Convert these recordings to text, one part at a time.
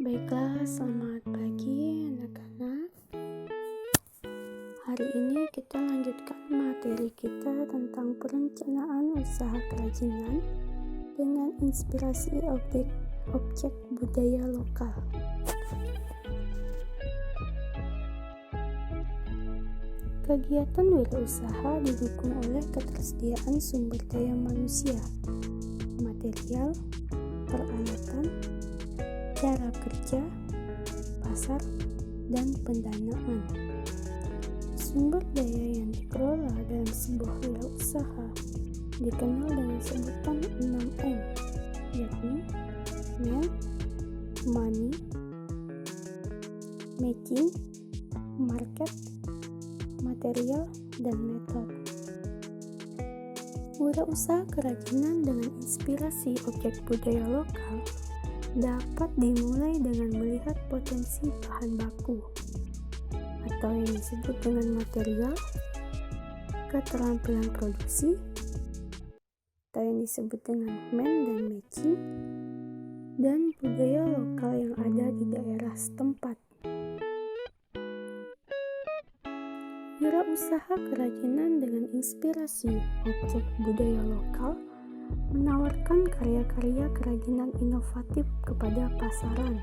Baiklah, selamat pagi anak-anak. Hari ini kita lanjutkan materi kita tentang perencanaan usaha kerajinan dengan inspirasi objek budaya lokal. Kegiatan wirausaha didukung oleh ketersediaan sumber daya manusia, material, peralatan, cara kerja, pasar, dan pendanaan. Sumber daya yang dikelola dalam sebuah wirausaha dikenal dengan sebutan 6M, yakni Man, Money, Making, Market, Material, dan Method. Wirausaha kerajinan dengan inspirasi objek budaya lokal dapat dimulai dengan melihat potensi bahan baku atau yang disebut dengan material, keterampilan produksi atau yang disebut dengan man dan making, dan budaya lokal yang ada di daerah setempat. Wirausaha kerajinan dengan inspirasi objek budaya lokal menawarkan karya-karya kerajinan inovatif kepada pasaran.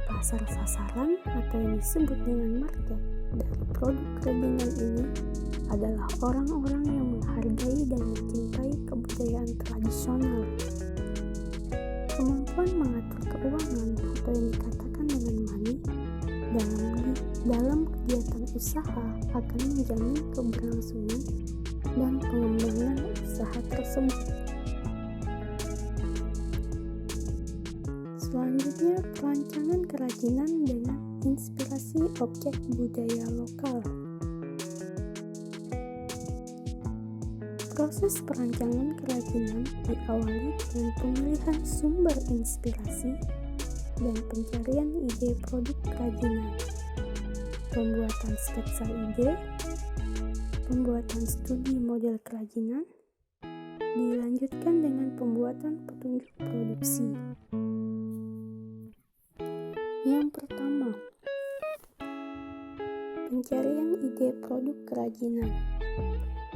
Pasar sasaran atau yang disebut dengan market dari produk kerajinan ini adalah orang-orang yang menghargai dan mencintai kebudayaan tradisional. Kemampuan mengatur keuangan atau yang dikatakan dengan money dalam kegiatan usaha akan menjamin keberlangsungan dan pengembangan usaha tersebut. Selanjutnya, perancangan kerajinan dengan inspirasi objek budaya lokal. Proses perancangan kerajinan diawali dengan pemilihan sumber inspirasi dan pencarian ide produk kerajinan, pembuatan sketsa ide, pembuatan studi model kerajinan, dilanjutkan dengan pembuatan petunjuk produksi. Yang pertama, pencarian ide produk kerajinan.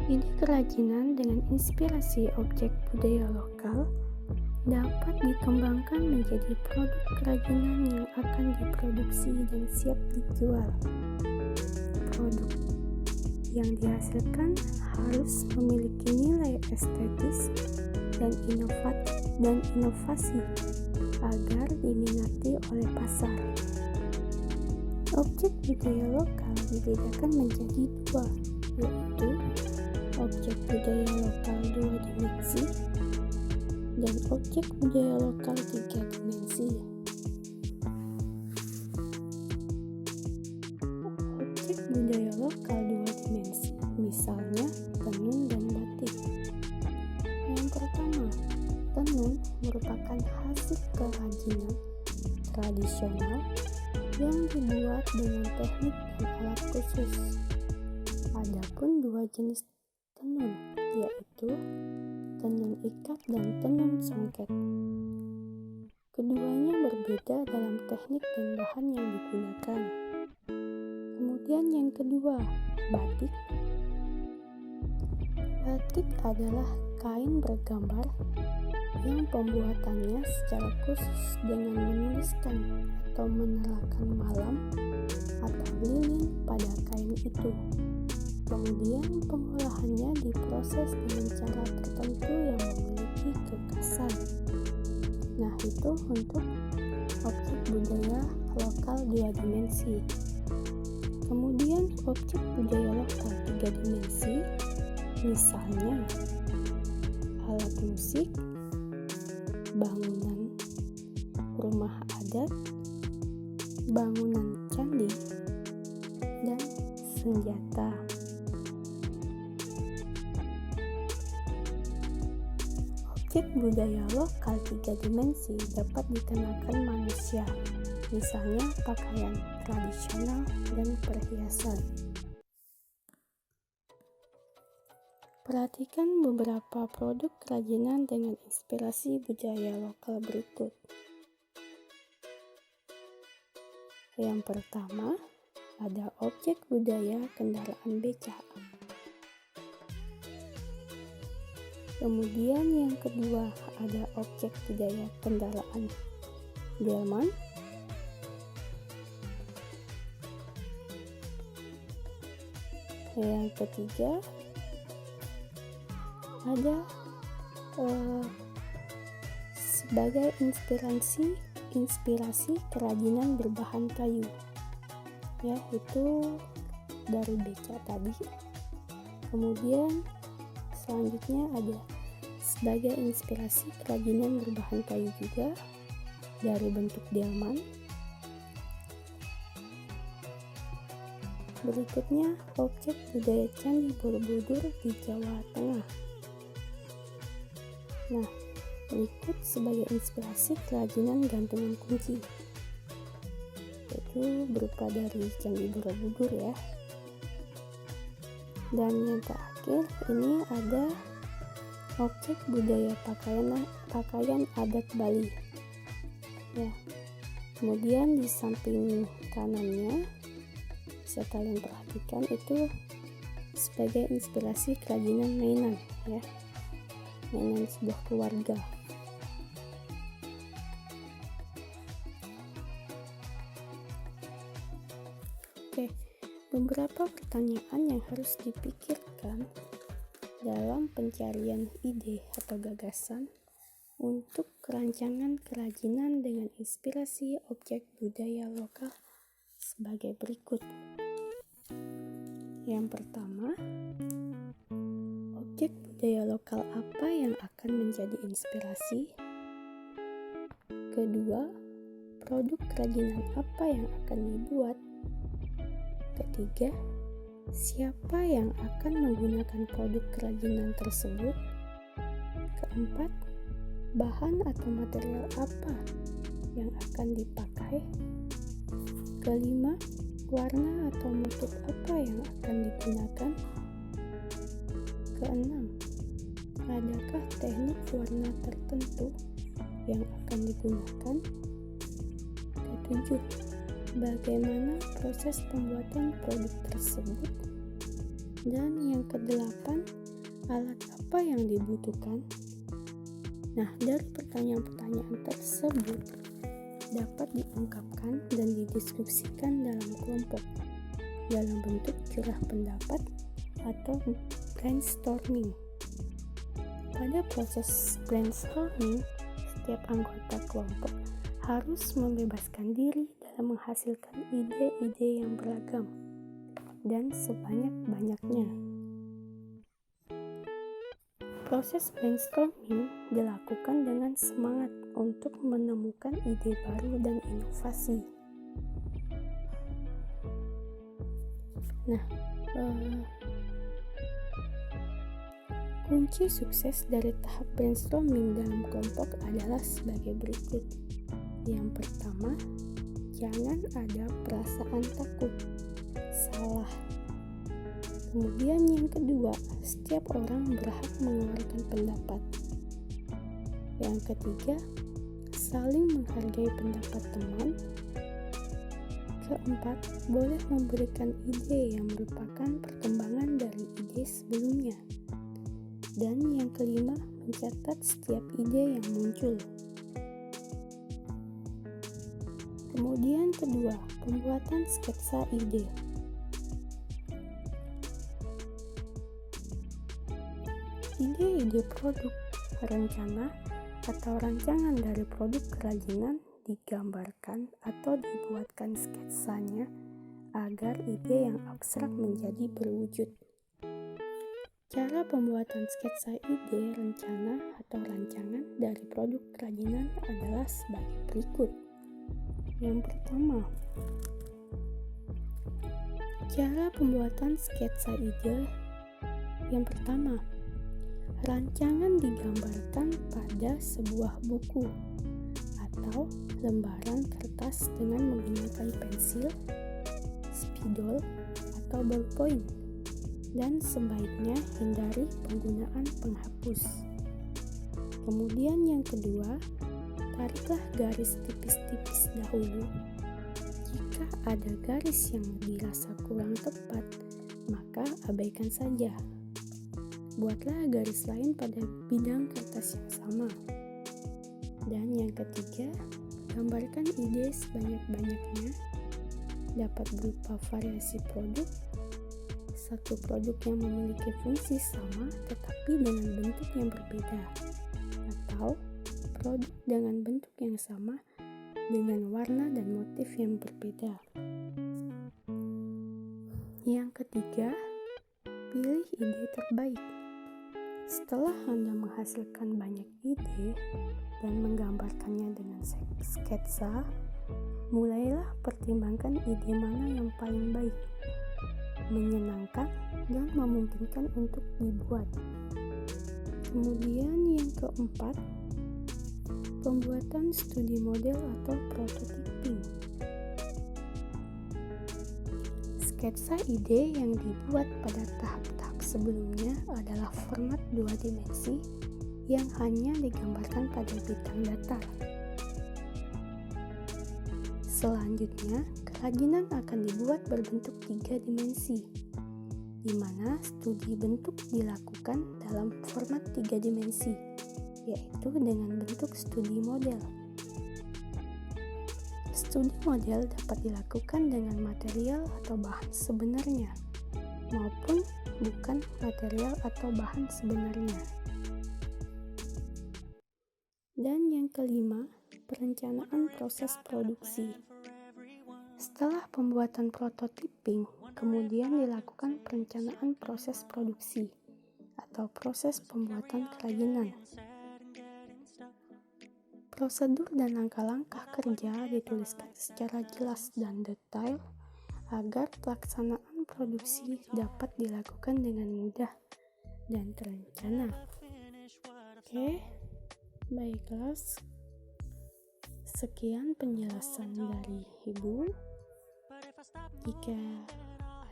Ide kerajinan dengan inspirasi objek budaya lokal dapat dikembangkan menjadi produk kerajinan yang akan diproduksi dan siap dijual. Produk yang dihasilkan harus memiliki nilai estetis dan inovasi agar diminati oleh pasar. Objek budaya lokal dibedakan menjadi dua, yaitu objek budaya lokal 2 dimensi dan objek budaya lokal 3 dimensi. Objek budaya lokal 2 dimensi, misalnya tenun dan batik. Yang pertama, tenun merupakan hasil kerajinan tradisional yang dibuat dengan teknik dan alat khusus. Adapun dua jenis tenun, yaitu tenun ikat dan tenun songket. Keduanya berbeda dalam teknik dan bahan yang digunakan. Kemudian yang kedua, batik. Batik adalah kain bergambar yang pembuatannya secara khusus dengan menuliskan atau menerakan malam atau lilin pada kain itu. Kemudian pengolahannya diproses dengan cara tertentu yang memiliki kekasan. Nah, itu untuk objek budaya lokal 2 dimensi. Kemudian objek budaya lokal 3 dimensi, misalnya alat musik, bangunan rumah adat, bangunan candi, dan senjata. Objek budaya lokal 3 dimensi dapat dikenakan manusia, misalnya pakaian tradisional dan perhiasan. Perhatikan beberapa produk kerajinan dengan inspirasi budaya lokal berikut. Yang pertama, ada objek budaya kendaraan becak. Kemudian yang kedua, ada objek budaya kendaraan delman. Yang ketiga, ada sebagai inspirasi kerajinan berbahan kayu, ya, itu dari beca tadi. Kemudian selanjutnya ada sebagai inspirasi kerajinan berbahan kayu juga dari bentuk delman. Berikutnya, objek budaya Candi Borobudur di Jawa Tengah. Nah, berikut sebagai inspirasi kerajinan gantungan kunci, yaitu berupa dari Candi Borobudur ya. Dan yang terakhir, ini ada objek budaya pakaian adat Bali. Ya. Kemudian di samping kanannya bisa kalian perhatikan itu sebagai inspirasi kerajinan mainan, ya, mainan sebuah keluarga. Oke, beberapa pertanyaan yang harus dipikirkan dalam pencarian ide atau gagasan untuk kerancangan kerajinan dengan inspirasi objek budaya lokal sebagai berikut. Yang pertama, objek budaya lokal apa yang akan menjadi inspirasi? Kedua, produk kerajinan apa yang akan dibuat? Ketiga, siapa yang akan menggunakan produk kerajinan tersebut? Keempat, bahan atau material apa yang akan dipakai? Kelima, warna atau motif apa yang akan digunakan? Keenam, adakah teknik warna tertentu yang akan digunakan? Ketujuh, bagaimana proses pembuatan produk tersebut? Dan yang kedelapan, alat apa yang dibutuhkan? Nah, dari pertanyaan-pertanyaan tersebut dapat diungkapkan dan didiskusikan dalam kelompok dalam bentuk curah pendapat atau brainstorming. Pada proses brainstorming, setiap anggota kelompok harus membebaskan diri dalam menghasilkan ide-ide yang beragam dan sebanyak-banyaknya. Proses brainstorming dilakukan dengan semangat untuk menemukan ide baru dan inovasi. Nah, kunci sukses dari tahap brainstorming dalam kelompok adalah sebagai berikut. Yang pertama, jangan ada perasaan takut, salah. Kemudian yang kedua, setiap orang berhak mengeluarkan pendapat. Yang ketiga, saling menghargai pendapat teman. Keempat, boleh memberikan ide yang merupakan perkembangan dari ide sebelumnya. Dan yang kelima, mencatat setiap ide yang muncul. Kemudian kedua, pembuatan sketsa ide. Ide-ide produk, rencana, atau rancangan dari produk kerajinan digambarkan atau dibuatkan sketsanya agar ide yang abstrak menjadi berwujud. Cara pembuatan sketsa ide, rencana, atau rancangan dari produk kerajinan adalah sebagai berikut. Yang pertama, cara pembuatan sketsa ide. Yang pertama, rancangan digambarkan pada sebuah buku atau lembaran kertas dengan menggunakan pensil, spidol, atau ballpoint, dan sebaiknya hindari penggunaan penghapus. Kemudian yang kedua, tariklah garis tipis-tipis dahulu. Jika ada garis yang dirasa kurang tepat, maka abaikan saja. Buatlah garis lain pada bidang kertas yang sama. Dan yang ketiga, gambarkan ide sebanyak-banyaknya. Dapat berupa variasi produk, satu produk yang memiliki fungsi sama tetapi dengan bentuk yang berbeda, atau produk dengan bentuk yang sama dengan warna dan motif yang berbeda. Yang ketiga, pilih ide terbaik. Setelah Anda menghasilkan banyak ide dan menggambarkannya dengan sketsa, mulailah pertimbangkan ide mana yang paling baik, menyenangkan, dan memungkinkan untuk dibuat. Kemudian yang keempat, pembuatan studi model atau prototyping. Sketsa ide yang dibuat pada tahap-tahap sebelumnya adalah format 2 dimensi yang hanya digambarkan pada bidang datar. Selanjutnya, kerajinan akan dibuat berbentuk 3 dimensi, di mana studi bentuk dilakukan dalam format 3 dimensi, yaitu dengan bentuk studi model. Studi model dapat dilakukan dengan material atau bahan sebenarnya, maupun bukan material atau bahan sebenarnya. Dan yang kelima, perencanaan proses produksi. Setelah pembuatan prototyping, kemudian dilakukan perencanaan proses produksi atau proses pembuatan kerajinan. Prosedur dan langkah-langkah kerja dituliskan secara jelas dan detail agar pelaksanaan produksi dapat dilakukan dengan mudah dan terencana. Oke, baiklah. Sekian penjelasan dari Ibu. Jika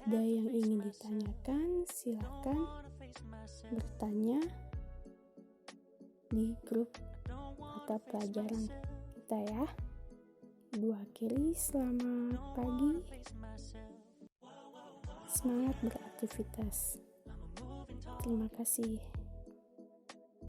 ada yang ingin ditanyakan, silakan bertanya di grup mata pelajaran kita ya. Ibu akhiri, selamat pagi, semangat beraktivitas. Terima kasih.